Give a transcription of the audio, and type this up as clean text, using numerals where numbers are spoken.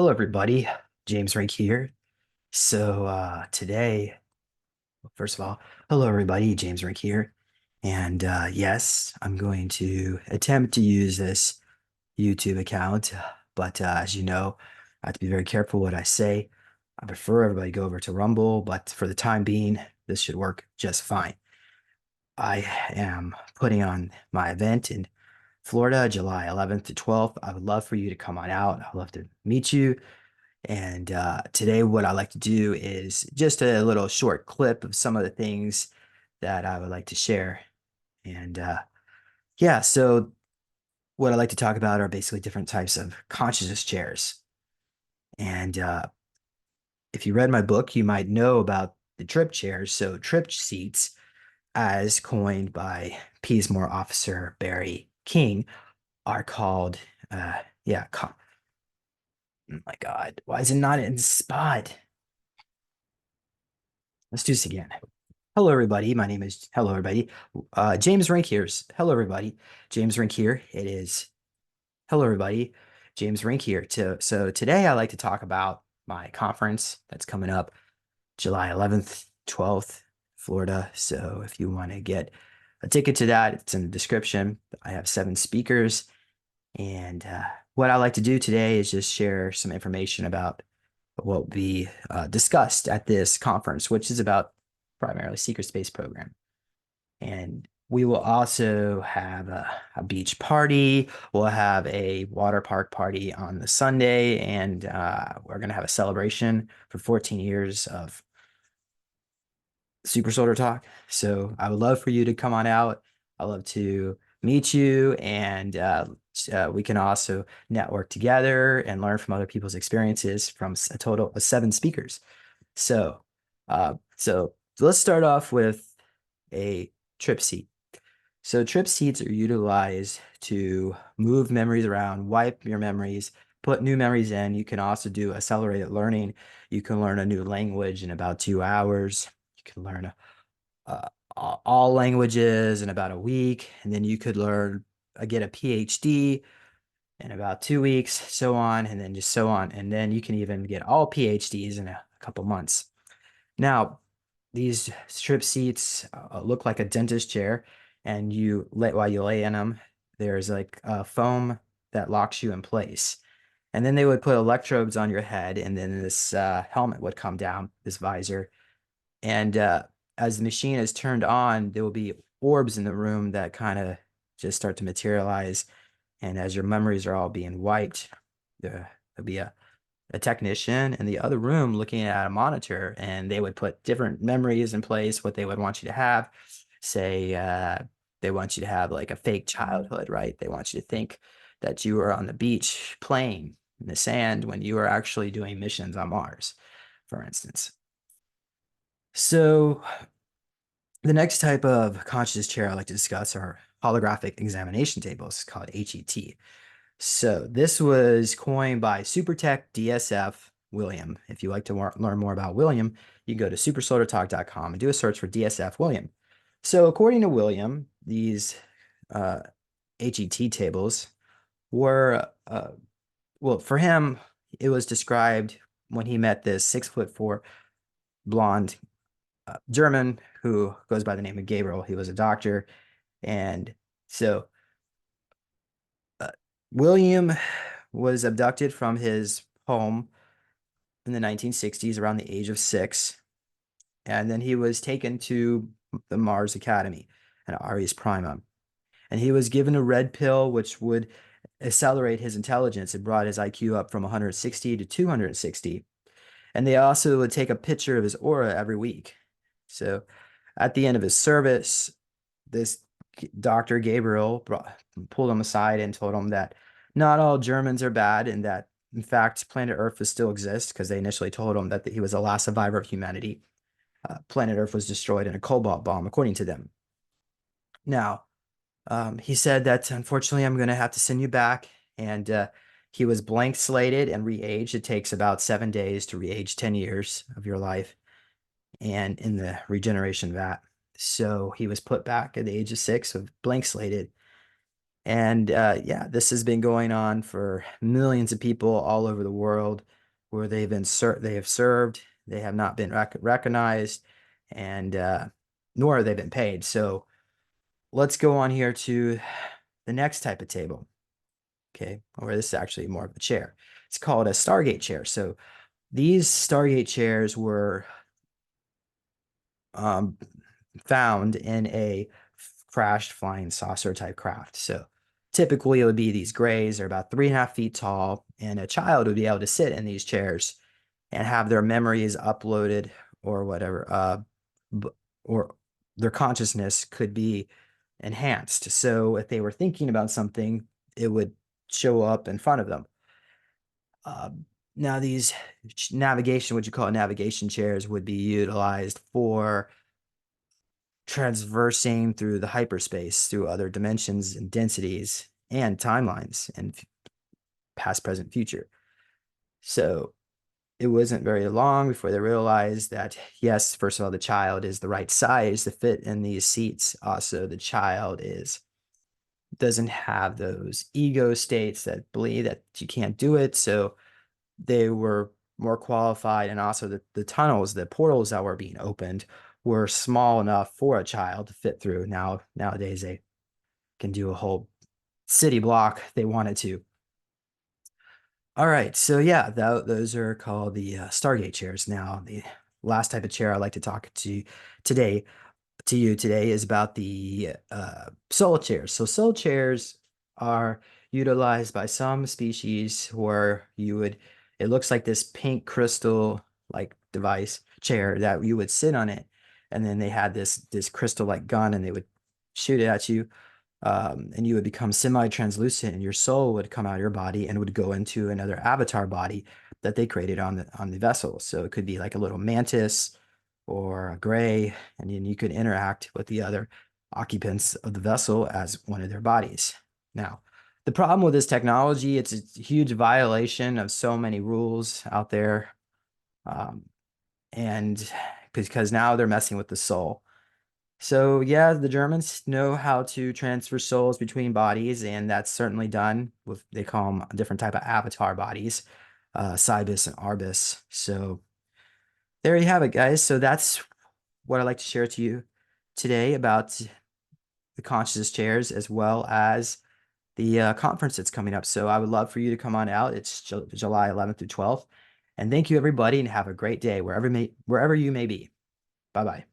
Hello, everybody. James Rink here. Today, first of all, hello, everybody. James Rink here. And yes, I'm going to attempt to use this YouTube account, but as you know, I have to be very careful what I say. I prefer everybody go over to Rumble, but for the time being, this should work just fine. I am putting on my event in Florida, July 11th to 12th. I would love for you to come on out. I'd love to meet you. And today, what I like to do is just a little short clip of some of the things that I would like to share. And yeah, so what I like to talk about are basically different types of consciousness chairs. And if you read my book, you might know about the trip chairs. So, trip seats, as coined by Peasmore officer Barry King, are called, yeah, oh my God, why is it not in spot? Let's do this again. Hello, everybody. My name is Hello, everybody. James Rink here. Hello, everybody. James Rink here. It is Hello, everybody. James Rink here. So today I like to talk about my conference that's coming up July 11th, 12th, Florida. So if you want to get a ticket to that, it's in the description. I have 7 speakers. And what I like to do today is just share some information about what will be discussed at this conference, which is about primarily secret space program. And we will also have a beach party. We'll have a water park party on the Sunday, and we're going to have a celebration for 14 years of Super Soldier Talk. So I would love for you to come on out. I'd love to meet you, and we can also network together and learn from other people's experiences from a total of 7 speakers. So let's start off with a trip seat. So trip seats are utilized to move memories around, wipe your memories, put new memories in. You can also do accelerated learning. You can learn a new language in about 2 hours. You can learn uh, all languages in about a week, and then you could learn get a PhD in about 2 weeks, so on, and then just so on. And then you can even get all PhDs in a couple months. Now, these strip seats look like a dentist chair, and while you lay in them, there's like a foam that locks you in place. And then they would put electrodes on your head, and then this helmet would come down, this visor. And as the machine is turned on, there will be orbs in the room that kind of just start to materialize. And as your memories are all being wiped, there'll be a technician in the other room looking at a monitor, and they would put different memories in place, what they would want you to have. Say, they want you to have like a fake childhood, right? They want you to think that you were on the beach playing in the sand when you were actually doing missions on Mars, for instance. So the next type of consciousness chair I like to discuss are holographic examination tables called HET. So this was coined by Supertech DSF William. If you like to learn more about William, you can go to supersolartalk.com and do a search for DSF William. So according to William, these HET tables were, well, for him, it was described when he met this 6'4" blonde German who goes by the name of Gabriel. He was a doctor. And so William was abducted from his home in the 1960s around the age of 6. And then he was taken to the Mars Academy at Ares Prima. And he was given a red pill, which would accelerate his intelligence. It brought his IQ up from 160 to 260. And they also would take a picture of his aura every week. So at the end of his service, this Dr. Gabriel pulled him aside and told him that not all Germans are bad, and that, in fact, planet Earth still exists, because they initially told him that he was the last survivor of humanity. Planet Earth was destroyed in a cobalt bomb, according to them. Now, he said that, unfortunately, I'm going to have to send you back. And he was blank slated and re-aged. It takes about 7 days to re-age 10 years of your life, and in the regeneration vat. So he was put back at the age of 6, of blank slated. And yeah, this has been going on for millions of people all over the world where they have served, they have not been recognized, and nor have they been paid. So let's go on here to the next type of table. Okay, or this is actually more of a chair. It's called a Stargate chair. So these Stargate chairs were um, found in a crashed flying saucer type craft. So typically it would be these grays. They're about 3.5 feet tall, and a child would be able to sit in these chairs and have their memories uploaded or whatever, or their consciousness could be enhanced. So if they were thinking about something, it would show up in front of them. Now, these navigation, what you call navigation chairs, would be utilized for transversing through the hyperspace, through other dimensions and densities and timelines and past, present, future. So it wasn't very long before they realized that, yes, first of all, the child is the right size to fit in these seats. Also, the child doesn't have those ego states that believe that you can't do it. So they were more qualified, and also the tunnels, the portals that were being opened were small enough for a child to fit through. Nowadays they can do a whole city block if they wanted to. All right, so yeah, those are called the Stargate chairs. Now, the last type of chair I'd like to talk today to you today is about the soul chairs. So soul chairs are utilized by some species where it looks like this pink crystal like device chair that you would sit on it, and then they had this crystal like gun, and they would shoot it at you, and you would become semi-translucent, and your soul would come out of your body and would go into another avatar body that they created on the vessel. So it could be like a little mantis or a gray, and then you could interact with the other occupants of the vessel as one of their bodies. Now, the problem with this technology, it's a huge violation of so many rules out there, um, and because now they're messing with the soul. So yeah, the Germans know how to transfer souls between bodies, and that's certainly done with, they call them a different type of avatar bodies, Cybus and Arbus. So there you have it, guys. So that's what I'd like to share to you today about the consciousness chairs, as well as the conference that's coming up. So I would love for you to come on out. It's July 11th through 12th. And thank you, everybody, and have a great day wherever you may be. Bye-bye.